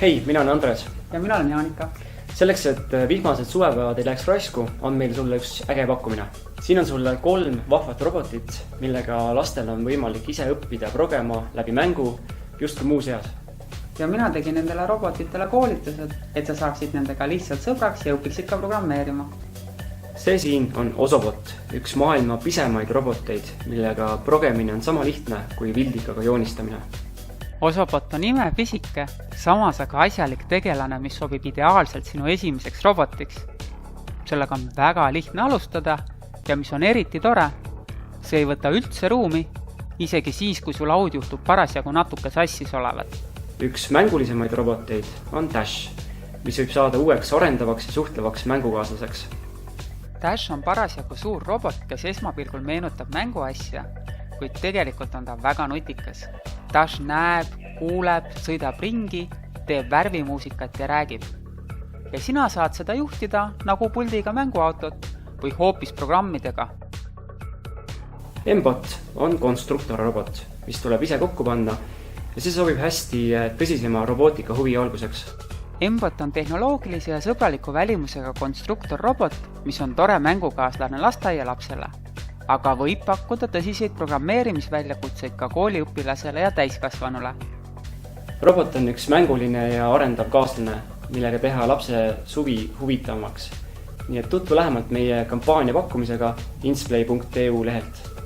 Hei, mina olen Andres. Ja mina olen Jaanika. Selleks, et vihmased suvepäevad ei läheks raisku, on meil sulle üks äge pakkumine. Siin on sulle 3 vahvat robotit, millega lastel on võimalik ise õppida progema läbi mängu just ka muus eas. Ja mina tegin nendele robotitele koolitused, et sa saaksid nendega lihtsalt sõbraks ja õpiksid ka programmeerima. See siin on Osobot, üks maailma pisemaid roboteid, millega progemine on sama lihtne kui vildikaga joonistamine. Osobot on imepisike, samas aga asjalik tegelane, mis sobib ideaalselt sinu esimeseks robotiks. Sellega on väga lihtne alustada ja mis on eriti tore, see ei võta üldse ruumi, isegi siis, kui sul laud juhtub parasjagu natuke sassis olevat. Üks mängulisemaid roboteid on Dash, mis võib saada uueks arendavaks ja suhtlevaks mängukaaslaseks. Dash on parasjagu suur robot, kes esmapilgul meenutab mänguasja, kuid tegelikult on ta väga nutikas. Dash näeb, kuuleb, sõidab ringi, teeb värvimuusikat ja räägib. Ja sina saad seda juhtida nagu puldiga mänguautot või hoopis programmidega. M-bot on konstruktorrobot, mis tuleb ise kokku panna ja see sobib hästi tõsisema robootika huvi alguseks. M-bot on tehnoloogilise ja sõbraliku välimusega konstruktorrobot, mis on tore mängukaaslane lasteaialapsele, aga võib pakkuda tõsiseid programmeerimisväljakutseid ka kooliõpilasele ja täiskasvanule. Robot on üks mänguline ja arendav kaaslane, millega teha lapse suvi huvitavamaks. Nii et tutvu lähemalt meie kampaania pakkumisega insplay.eu lehelt.